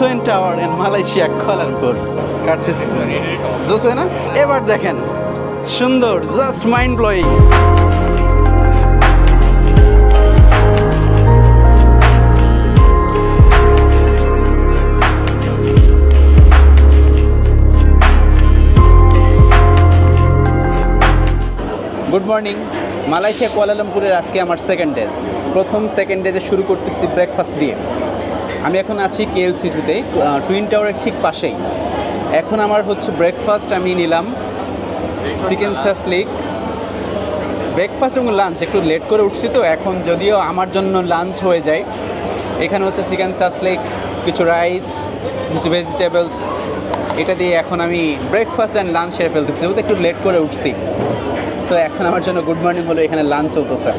Twin tower in Malaysia Kuala Lumpur card system জোস হয় না? এবার দেখেন সুন্দর, just mind blowing. Good morning. Malaysia কুয়ালালামপুরের আজকে আমার সেকেন্ড ডে। সেকেন্ড ডেতে শুরু করতেছি ব্রেকফাস্ট দিয়ে। আমি এখন আছি কেএলসিসিতে, টুইন টাওয়ারের ঠিক পাশেই। এখন আমার হচ্ছে ব্রেকফাস্ট, আমি নিলাম চিকেন সাসলিক। ব্রেকফাস্ট এবং লাঞ্চ একটু লেট করে উঠছি তো এখন, যদিও আমার জন্য লাঞ্চ হয়ে যায়। এখানে হচ্ছে চিকেন সাসলিক, কিছু রাইস, কিছু ভেজিটেবলস, এটা দিয়ে এখন আমি ব্রেকফাস্ট অ্যান্ড লাঞ্চ সেরে ফেলতেছি, যেহেতু একটু লেট করে উঠছি। সো এখন আমার জন্য গুড মর্নিং হলো, এখানে লাঞ্চ চলতেছে।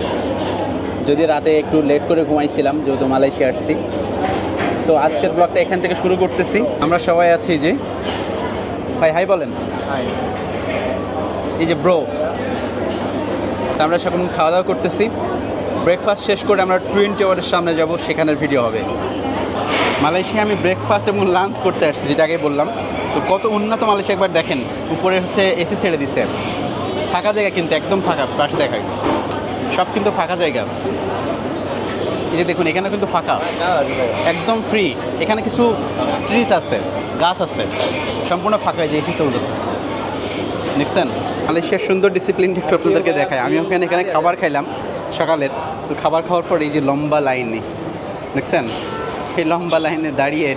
যদি রাতে একটু লেট করে ঘুমাইছিলাম, যেহেতু মালয়েশিয়া আসছি। সো আজকের ব্লগটা এখান থেকে শুরু করতেছি। আমরা সবাই আছি যে ভাই হাই বলেন, হাই। এই যে ব্রো, আমরা সকল খাওয়া দাওয়া করতেছি। ব্রেকফাস্ট শেষ করে আমরা টুইন টাওয়ারের সামনে যাব, সেখানের ভিডিও হবে। মালয়েশিয়া আমি ব্রেকফাস্ট এবং লাঞ্চ করতে আসছি, যেটা আগে বললাম। তো কত উন্নত মালয়েশিয়া একবার দেখেন। উপরে হচ্ছে এসি ছেড়ে দিছে, ফাঁকা জায়গা কিন্তু একদম ফাঁকা, পাশে দেখায় সব কিন্তু ফাঁকা জায়গা। এই যে দেখুন, এখানে কিন্তু ফাঁকা, একদম ফ্রি। এখানে কিছু ট্রিজ আছে, গাছ আছে, সম্পূর্ণ ফাঁকা। যে এসি চলতেছে, দেখছেন? মালয়েশিয়ার সুন্দর ডিসিপ্লিন একটু আপনাদেরকে দেখায়। আমি এখানে খাবার খাইলাম সকালের। তো খাবার খাওয়ার পর এই যে লম্বা লাইনে, দেখছেন? এই লম্বা লাইনে দাঁড়িয়ে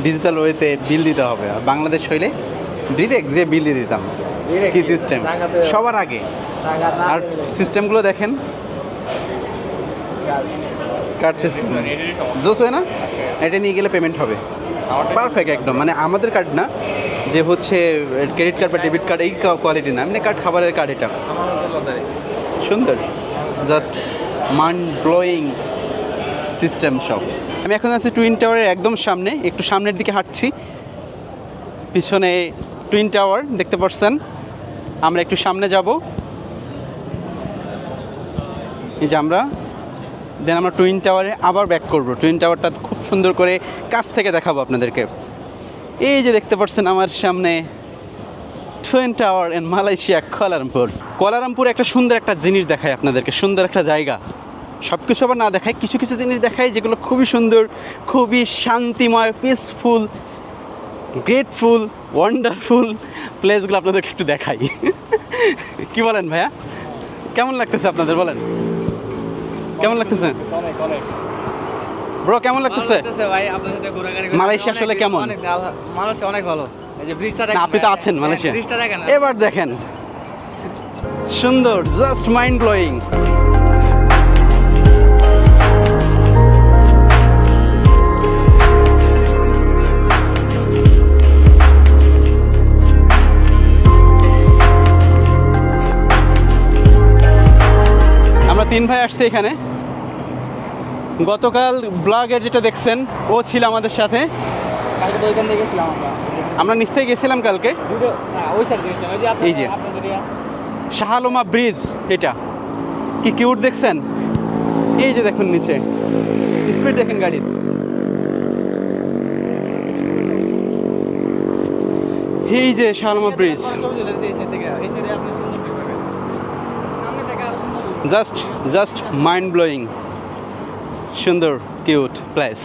ডিজিটাল ওয়েতে বিল দিতে হবে। আর বাংলাদেশ হইলে ডিরেক্ট যে বিল দিয়ে দিতাম। কি সিস্টেম সবার আগে। আর সিস্টেমগুলো দেখেন, কার্ড সিস্টেম জোস হয় না? এটা নিয়ে গেলে পেমেন্ট হবে পারফেক্ট একদম। মানে আমাদের কার্ড না, যে হচ্ছে ক্রেডিট কার্ড বা ডেবিট কার্ড, এই কোয়ালিটি না, এমনি কার্ড, খাবারের কার্ড। এটা সুন্দর, জাস্ট মাইন্ড ব্লোয়িং সিস্টেম সব। আমি এখন আছি টুইন টাওয়ারের একদম সামনে, একটু সামনের দিকে হাঁটছি। পিছনে টুইন টাওয়ার দেখতে পাচ্ছেন। আমরা একটু সামনে যাব, এই যে আমরা দেন আমরা টুইন টাওয়ারে আবার ব্যাক করব। টুইন টাওয়ারটা খুব সুন্দর করে কাছ থেকে দেখাবো আপনাদেরকে। এই যে দেখতে পাচ্ছেন আমার সামনে twin tower in Malaysia Kuala Lumpur. Kuala Lumpur একটা সুন্দর একটা জিনিস দেখায় আপনাদেরকে, সুন্দর একটা জায়গা। সব কিছু আবার না দেখায়, কিছু কিছু জিনিস দেখায় যেগুলো খুবই সুন্দর, খুবই শান্তিময়, পিসফুল, গ্রেটফুল, ওয়ান্ডারফুল প্লেসগুলো আপনাদেরকে একটু দেখাই। কি বলেন ভাইয়া, কেমন লাগতেছে আপনাদের? বলেন কেমন লাগতেছে? ব্রো কেমন লাগতেছে ভাই আপনার সাথে ঘোরাঘুরি করে? মালয়েশিয়া আসলে কেমন? মালয়েশিয়া অনেক ভালো। এই যে ব্রিজটা না, দেখেন, আপনি তো আছেন মালয়েশিয়া। ব্রিজটা দেখেন, এবার দেখেন সুন্দর, জাস্ট মাইন্ড ব্লোয়িং। আমরা তিন ভাই আসছি এখানে। গতকাল ব্লগের যেটা দেখছেন, ও ছিল আমাদের সাথে। কালকে তো ওইখান থেকে গেছিলাম আমরা নিচ থেকে গেছিলাম কালকে। ওই সাইড গেছিলাম, ওই যে এই যে শাহ আলম ব্রিজ, এটা কি কিউট দেখছেন? এই যে দেখুন নিচে স্পিড দেখেন গাড়ির। এই যে Shah Alam bridge, just mind blowing, সুন্দর কিউট প্লেস।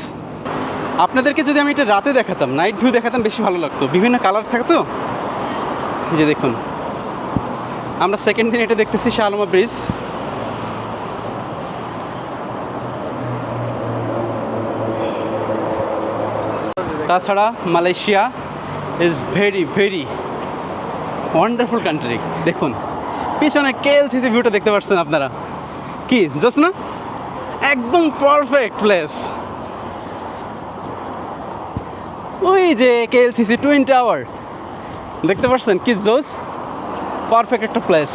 আপনাদেরকে যদি আমি এটা রাতে দেখাতাম, নাইট ভিউ দেখাতাম, বেশি ভালো লাগতো। বিভিন্ন কালার থাকতো। এই যে দেখুন, আমরা সেকেন্ড দিন এটা দেখতেছি শাহ আলম ব্রিজ। তাছাড়া Malaysia is very very wonderful country. দেখুন পিছনে কেএলসিসি ভিউটা দেখতে পাচ্ছেন আপনারা, কি জোস না? একদম পারফেক্ট প্লেস। ওই যে কেএলসিসি টুইন টাওয়ার দেখতে পাচ্ছেন, কি জোস, পারফেক্ট একটা প্লেস,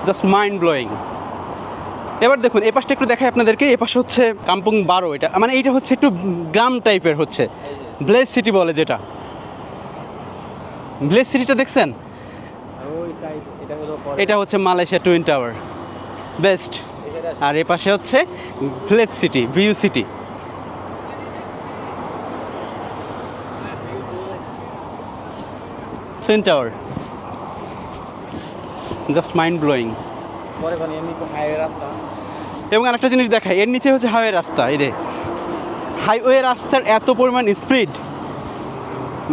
জাস্ট মাইন্ড ব্লোয়িং। এবার দেখুন এই পাশটা একটু দেখাই আপনাদেরকে। এই পাশে হচ্ছে কাম্পুং 12। এটা মানে এইটা হচ্ছে একটু গ্রাম টাইপের, হচ্ছে ব্লেজ সিটি বলে যেটা। ব্লেজ সিটিটা দেখছেন? এটা হচ্ছে মালয়েশিয়া টুইন টাওয়ার বেস্ট। আর এ পাশে হচ্ছে bless city, view city. Twin tower just mind blowing. পরে কোন এমনি তো হাইওয়ে রাস্তা। এবং আরেকটা জিনিস দেখাই, এর নিচে হচ্ছে হাইওয়ে রাস্তা। এই যে হাইওয়ে রাস্তার এত পরিমাণ স্পিড,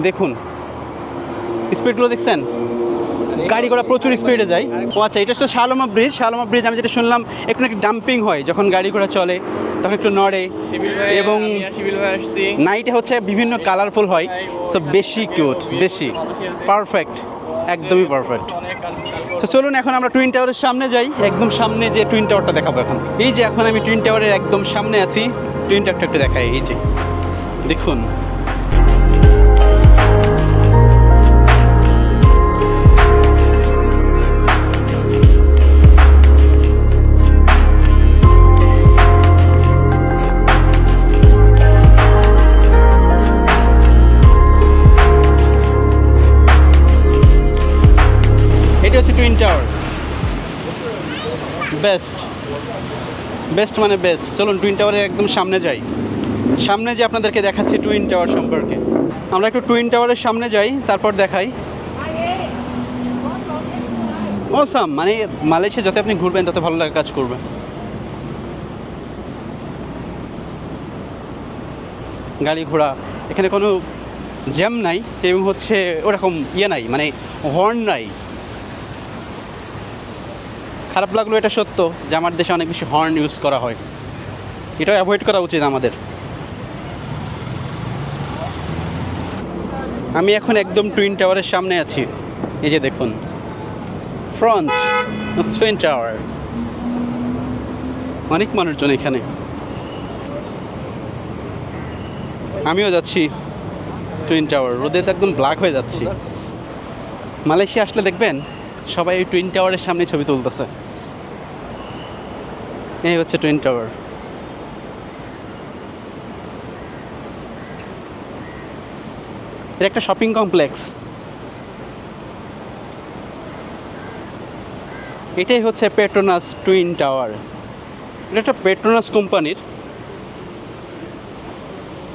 দেখুন স্পিডগুলো দেখছেন, গাড়ি ঘোড়া প্রচুর স্পিডে যায়। ও আচ্ছা, এটা হচ্ছে শালমা ব্রিজ। শালমা ব্রিজ আমি যেটা শুনলাম একটু নাকি ডাম্পিং হয়, যখন গাড়ি ঘোড়া চলে তখন একটু নড়ে, এবং নাইটে হচ্ছে বিভিন্ন কালারফুল হয়। সো বেশি কিউট, বেশি পারফেক্ট, একদমই পারফেক্ট। তো চলুন এখন আমরা টুইন টাওয়ারের সামনে যাই, একদম সামনে যে টুইন টাওয়ারটা দেখাবো এখন। এই যে এখন আমি টুইন টাওয়ারের একদম সামনে আছি, টুইন টাওয়ারটা একটু দেখাই। এই যে দেখুন, এটা হচ্ছে টুইন টাওয়ার। বেস্ট বেস্ট মানে বেস্ট। চলুন টুইন টাওয়ারের একদম সামনে যাই, সামনে যে আপনাদেরকে দেখাচ্ছি টুইন টাওয়ার সম্পর্কে। আমরা একটু টুইন টাওয়ারের সামনে যাই, তারপর দেখাই। অসাম, মানে মালয়েশিয়া যত আপনি ঘুরবেন তত ভালো লাগা কাজ করবে। গাড়ি ঘোড়া, এখানে কোনো জ্যাম নাই, এবং হচ্ছে ওরকম ইয়ে নাই, মানে হর্ন নাই। খারাপ লাগলো এটা সত্য যে আমার দেশে অনেক বেশি হর্ন ইউজ করা হয়, এটাও অ্যাভয়েড করা উচিত আমাদের। আমি এখন একদম টুইন টাওয়ারের সামনে আছি। এই যে দেখুন, ফ্রন্ট টুইন টাওয়ার। অনেক মানুষজন এখানে, আমিও যাচ্ছি টুইন টাওয়ার। রোদে তো একদম ব্ল্যাক হয়ে যাচ্ছি। মালয়েশিয়া আসলে দেখবেন সবাই ওই টুইন টাওয়ারের সামনে ছবি তুলতেছে। এই হচ্ছে টুইন টাওয়ার। এটা একটা শপিং কমপ্লেক্স। এটাই হচ্ছে পেট্রোনাস টুইন টাওয়ার। এটা একটা পেট্রোনাস কোম্পানির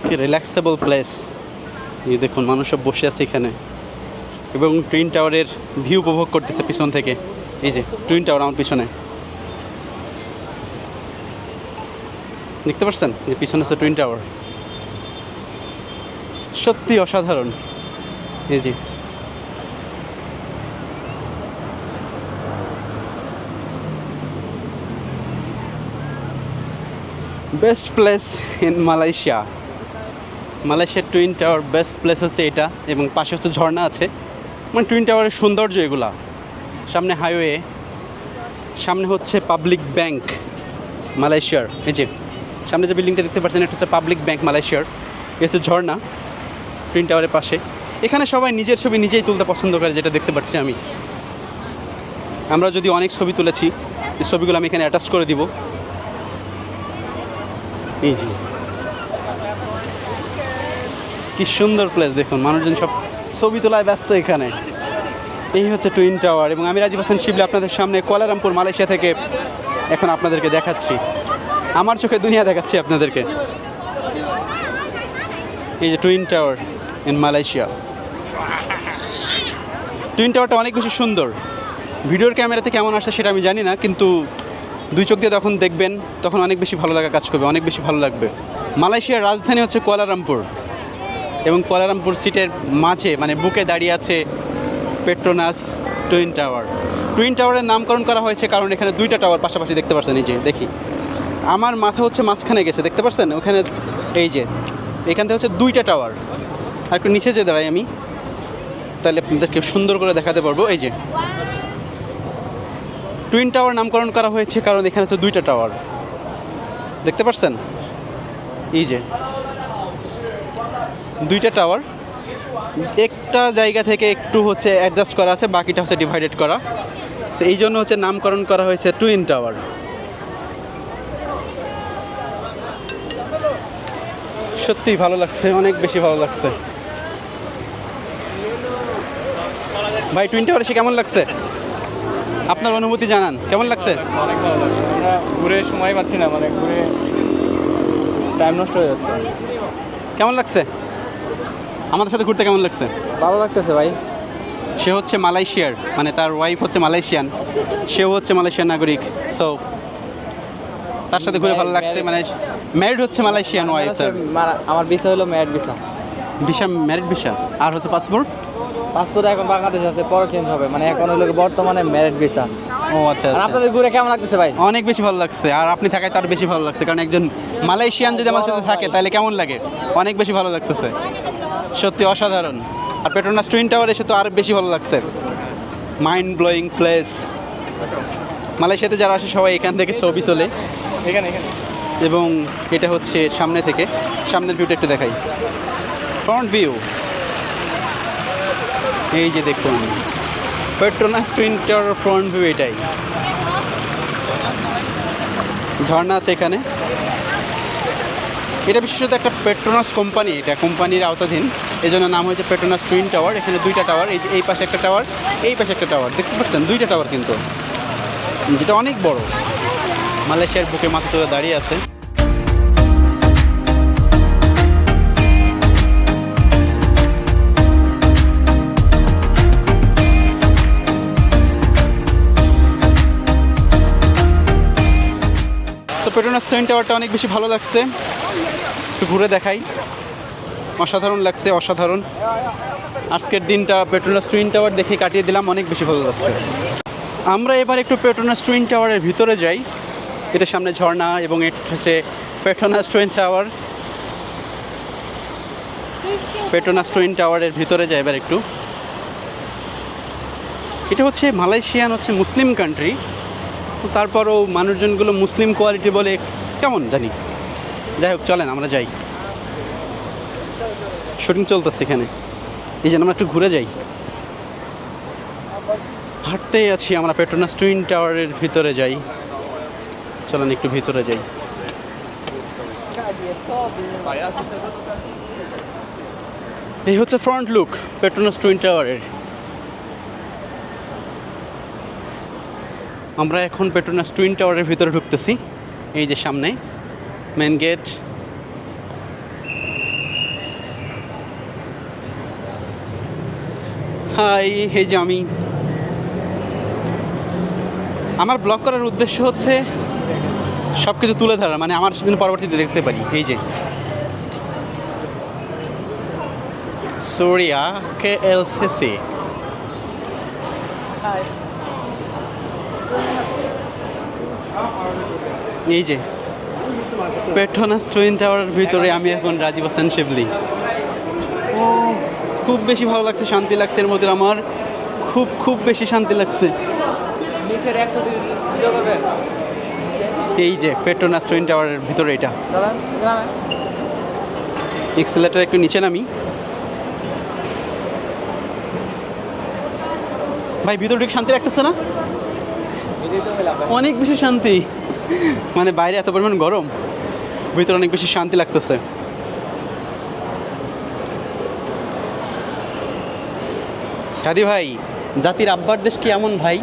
কি রিল্যাক্সেবল প্লেস। এই দেখুন মানুষ সব বসে আছে এখানে, এবং টুইন টাওয়ারের ভিউ উপভোগ করতেছে পিছন থেকে। এই যে টুইন টাওয়ার আমার পিছনে দেখতে পাচ্ছেন, যে পিছনে হচ্ছে টুইন টাওয়ার। সত্যি অসাধারণ। এই যে বেস্ট প্লেস ইন মালয়েশিয়া। মালয়েশিয়ার টুইন টাওয়ার বেস্ট প্লেস হচ্ছে এটা, এবং পাশে হচ্ছে ঝর্ণা আছে। মানে টুইন টাওয়ারের সৌন্দর্য এগুলা। সামনে হাইওয়ে, সামনে হচ্ছে পাবলিক ব্যাংক মালয়েশিয়ার। এই যে সামনে যে বিল্ডিংটা দেখতে পাচ্ছেন, এটা হচ্ছে পাবলিক ব্যাংক মালয়েশিয়ার। এই হচ্ছে ঝর্ণা টুইন টাওয়ারের পাশে। এখানে সবাই নিজের ছবি নিজেই তুলতে পছন্দ করে, যেটা দেখতে পাচ্ছি আমি। আমরা যদি অনেক ছবি তুলেছি, এই ছবিগুলো আমি এখানে অ্যাটাচ করে দিব। এই যে কি সুন্দর প্লেস, দেখুন মানুষজন সব ছবি তোলায় ব্যস্ত এখানে। এই হচ্ছে টুইন টাওয়ার, এবং আমি রাজীব হাসান শিবলি আপনাদের সামনে কুয়ালালামপুর মালয়েশিয়া থেকে এখন আপনাদেরকে দেখাচ্ছি, আমার চোখে দুনিয়া দেখাচ্ছি আপনাদেরকে। এই যে twin tower in Malaysia. Twin টাওয়ারটা অনেক বেশি সুন্দর। ভিডিওর ক্যামেরাতে কেমন আসছে সেটা আমি জানি না, কিন্তু দুই চোখ দিয়ে যখন দেখবেন তখন অনেক বেশি ভালো লাগা কাজ করবে, অনেক বেশি ভালো লাগবে। মালয়েশিয়ার রাজধানী হচ্ছে কুয়ালালামপুর, এবং কুয়ালালামপুর সিটির মাঝে মানে বুকে দাঁড়িয়ে আছে পেট্রোনাস টুইন টাওয়ার। টুইন টাওয়ারের নামকরণ করা হয়েছে কারণ এখানে দুইটা টাওয়ার পাশাপাশি দেখতে পাচ্ছেন। এই যে দেখি, আমার মাথা হচ্ছে মাঝখানে গেছে, দেখতে পাচ্ছেন ওখানে। এই যে এখান থেকে হচ্ছে দুইটা টাওয়ার। আর একটু নিচে যে দাঁড়াই আমি, তাহলে আপনাদেরকে সুন্দর করে দেখাতে পারবো। এই যে টুইন টাওয়ার নামকরণ করা হয়েছে কারণ এখানে হচ্ছে দুইটা টাওয়ার, দেখতে পাচ্ছেন। এই যে দুইটা টাওয়ার, একটা জায়গা থেকে একটু হচ্ছে অ্যাডজাস্ট করা আছে, বাকিটা হচ্ছে ডিভাইডেড করা। এই জন্য হচ্ছে নামকরণ করা হয়েছে টুইন টাওয়ার। সত্যিই ভালো লাগছে, অনেক বেশি ভালো লাগছে ভাই। টুইন টাওয়ার এসে কেমন লাগছে? আপনার অনুভূতি জানান, কেমন লাগছে? অনেক ভালো লাগছে। আমরা ঘুরে সময় পাচ্ছি না, মানে ঘুরে টাইম নষ্ট হয়ে যাচ্ছে। কেমন লাগছে আমাদের সাথে ঘুরতে? কেমন লাগছে? ভালো লাগতেছে ভাই। সে হচ্ছে মালয়েশিয়ার, মানে তার ওয়াইফ হচ্ছে মালয়েশিয়ান, সেও হচ্ছে মালয়েশিয়ান নাগরিক। সো তার সাথে ঘুরে ভালো লাগছে। মানে ম্যারিড হচ্ছে মালয়েশিয়ান ওয়াইফ তার। আমার ভিসা হলো married visa. Visa married visa. আর হচ্ছে পাসপোর্ট? পাসপোর্ট এখন বাংলাদেশ আছে, পরে চেঞ্জ হবে, মানে এখন হলো বর্তমানে ম্যারিড ভিসা। ও আচ্ছা আর আচ্ছা। আপনাদের ঘুরে কেমন লাগতেছে ভাই? অনেক বেশি ভালো লাগছে, আর আপনি থাকায় তার বেশি ভালো লাগছে, কারণ একজন মালয়েশিয়ান যদি আমার সাথে থাকে তাহলে কেমন লাগে? অনেক বেশি ভালো লাগতেছে, সত্যি অসাধারণ। আর পেট্রোনাস টুইন টাওয়ার এসে তো আরও বেশি ভালো লাগছে, মাইন্ড ব্লোয়িং প্লেস। মালয়েশিয়াতে যারা আসে সবাই এখান থেকে ছবি তোলে, এখানে এখানে এবং এটা হচ্ছে সামনে থেকে, সামনের ভিউটা একটু দেখাই, ফ্রন্ট ভিউ। এই যে দেখুন Petronas twin tower front view, এটাই। ঝর্ণা আছে এখানে। এটা বিশেষত একটা পেট্রোনাস কোম্পানি, এটা কোম্পানির আওতাধীন, এই জন্য নাম হয়েছে পেট্রোনাস টুইন টাওয়ার। এখানে দুইটা টাওয়ার, এই যে এই পাশে একটা টাওয়ার, এই পাশে একটা টাওয়ার, দেখতে পাচ্ছেন দুইটা টাওয়ার কিন্তু, যেটা অনেক বড়। মালয়েশিয়ার বুকে মাথা তুলে দাঁড়িয়ে আছে। তো পেট্রোনাস টুইন টাওয়ারটা অনেক বেশি ভালো লাগছে, একটু ঘুরে দেখাই। অসাধারণ লাগছে, অসাধারণ। আজকের দিনটা পেট্রোনাস টুইন টাওয়ার দেখে কাটিয়ে দিলাম, অনেক বেশি ভালো লাগছে। আমরা এবার একটু পেট্রোনাস টুইন টাওয়ারের ভিতরে যাই। এটা সামনে ঝর্ণা এবং এটা হচ্ছে Petronas twin tower. Petronas twin টাওয়ারের ভিতরে যাই এবার একটু। এটা হচ্ছে মালয়েশিয়ান হচ্ছে মুসলিম কান্ট্রি, তারপরও মানুষজনগুলো মুসলিম কোয়ালিটি বলে কেমন জানি। যাই হোক, চলেন আমরা যাই। শুটিং চলতেছে এখানে, এই জন্য আমরা একটু ঘুরে যাই। হাঁটতেই আছি আমরা, পেট্রোনাস টুইন টাওয়ারের ভিতরে যাই। চলেন একটু ভিতরে যাই। এই হচ্ছে ফ্রন্ট লুক পেট্রোনাস টুইন টাওয়ারের। আমরা এখন পেট্রোনাস টুইন টাওয়ারের ভিতরে ঢুকতেছি। এই যে সামনে মেন গেট। হাই, এই যে আমি, আমার ব্লগ করার উদ্দেশ্য হচ্ছে সব কিছু তুলে ধরা, মানে আমার সেদিন পরবর্তীতে দেখতে পারি। এই যে সোরিয়া KLCC। এই যে পেট্রোনাস টুইন টাওয়ারের ভিতরে আমি এখন রাজীব হোসেন শিবলি। ও খুব বেশি ভালো লাগছে, শান্তি লাগছে এর মধ্যে। আমার খুব খুব বেশি শান্তি লাগছে। এই যে পেট্রোনাস টুইন টাওয়ারের ভিতরে, এটা এক্সেলেটার একটু নিচে নামি। ভাই ভিতরে ঠিক শান্তি লাগতেছে না? অনেক বেশি শান্তি, মানে বাইরে এত পরিমাণ গরম, ভিতরে অনেক বেশি শান্তি লাগতেছে। সাদি ভাই, জাতির আব্বার দেশ কি এমন ভাই?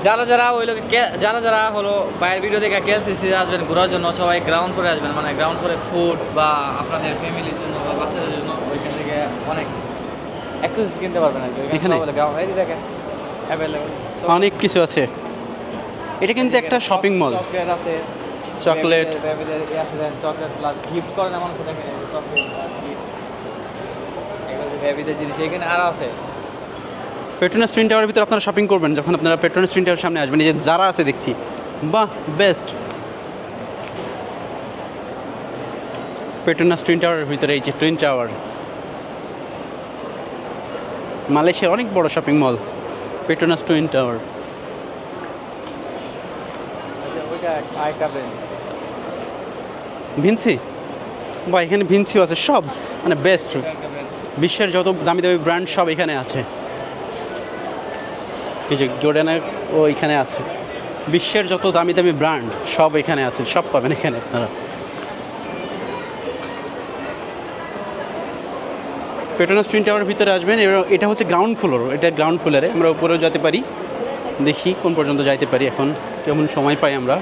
যারা যারা ওই লোক, যারা যারা হলো বাইরের ভিডিও দেখে KLCC আসবেন ঘোরার জন্য, সবাই গ্রাউন্ড ফ্লোরে আসবেন। মানে গ্রাউন্ড ফ্লোরে ফুড বা আপনাদের ফ্যামিলির জন্য বা বাচ্চাদের জন্য ওইখান থেকে অনেক অ্যাক্সেসরিজ কিনতে পারবেন আর কি। এখানে দেখেন অ্যাভেলেবল অনেক কিছু আছে। এটা কিন্তু একটা শপিং মল। চকলেট আছে, চকলেট, চকলেট প্লাস গিফট করেন এমন কোনো দেখেন, চকলেট প্লাস গিফট, এগুলো বেবিদের জিনিস এখানে আরও আছে। পেট্রোনাস টুইন টাওয়ারের ভিতরে আপনারা শপিং করবেন যখন আপনারা পেট্রোনাস টুইন টাওয়ারের সামনে আসবেন। এই যে যারা আছে দেখছি, বাহ বেস্ট। পেট্রোনাস টুইন টাওয়ারের ভিতরে এই যে টুইন টাওয়ার, মালয়েশিয়ার অনেক বড় shopping mall Petronas twin tower. Vinci, বা এখানে ভিনসিও আছে, সব মানে বেস্ট। বিশ্বের যত দামি দামি ব্র্যান্ড সব এখানে আছে। এই যে জর্ডানের ও এখানে আছে, বিশ্বের যত দামি দামি ব্র্যান্ড সব এখানে আছে, সব পাবেন এখানে আপনারা। পেট্রোনাস টুইন টাওয়ারের ভিতরে আসবেন। এটা হচ্ছে গ্রাউন্ড ফ্লোর, এটা গ্রাউন্ড ফ্লোরে, আমরা উপরেও যেতে পারি। দেখি কোন পর্যন্ত যাইতে পারি, এখন কেমন সময় পাই আমরা।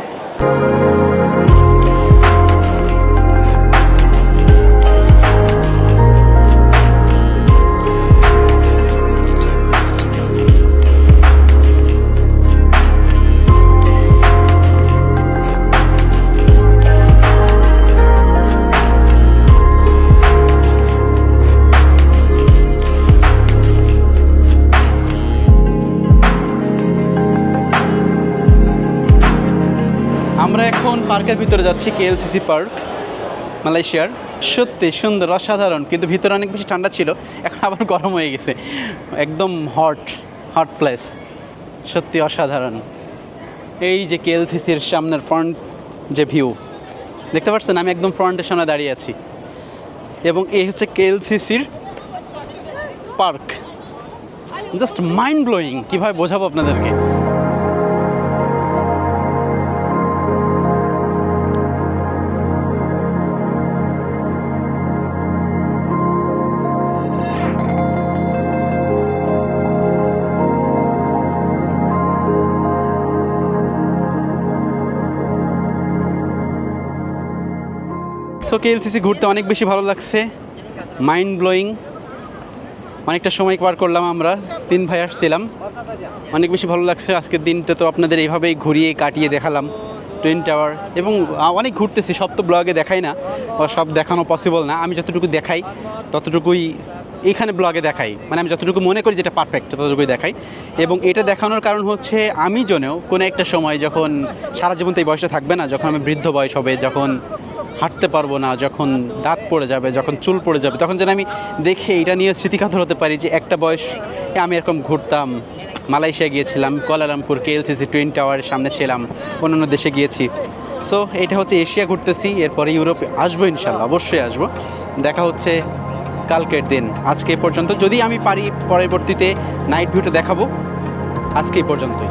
পার্কের ভিতরে যাচ্ছি, KLCC পার্ক মালয়েশিয়ার। সত্যি সুন্দর, অসাধারণ, কিন্তু ভিতরে অনেক বেশি ঠান্ডা ছিল, এখন আবার গরম হয়ে গেছে, একদম হট প্লেস, সত্যি অসাধারণ। এই যে KLCCর সামনের ফ্রন্ট যে ভিউ দেখতে পাচ্ছেন, আমি একদম ফ্রন্টের সামনে দাঁড়িয়ে আছি, এবং এই হচ্ছে KLCCর পার্ক। জাস্ট মাইন্ড ব্লোয়িং, কীভাবে বোঝাবো আপনাদেরকে। সো KLCC ঘুরতে অনেক বেশি ভালো লাগছে, মাইন্ড ব্লোয়িং। অনেকটা সময় পার করলাম, আমরা 3 ভাই আসছিলাম, অনেক বেশি ভালো লাগছে। আজকের দিনটা তো আপনাদের এইভাবেই ঘুরিয়ে কাটিয়ে দেখালাম টুইন টাওয়ার, এবং অনেক ঘুরতেছি, সব তো ব্লগে দেখাই না বা সব দেখানো পসিবল না। আমি যতটুকু দেখাই ততটুকুই এইখানে ব্লগে দেখাই, মানে আমি যতটুকু মনে করি যেটা পারফেক্ট ততটুকুই দেখাই। এবং এটা দেখানোর কারণ হচ্ছে আমি জন্যও কোনো একটা সময়, যখন সারা জীবন তো এই বয়সটা থাকবে না, যখন আমি বৃদ্ধ বয়স হবে, যখন হাঁটতে পারবো না, যখন দাঁত পড়ে যাবে, যখন চুল পড়ে যাবে, তখন যেন আমি দেখে এটা নিয়ে স্মৃতিকাতর হতে পারি যে একটা বয়স আমি এরকম ঘুরতাম, মালয়েশিয়া গিয়েছিলাম, কুয়ালালামপুর KLCC টুইন টাওয়ারের সামনে ছিলাম, অন্যান্য দেশে গিয়েছি। সো এটা হচ্ছে এশিয়া ঘুরতেছি, এরপরে ইউরোপে আসবো ইনশাল্লাহ, অবশ্যই আসবো। দেখা হচ্ছে কালকের দিন। আজকে এই পর্যন্ত, যদি আমি পারি পরবর্তীতে নাইট ভিউটা দেখাবো। আজকে এই পর্যন্তই।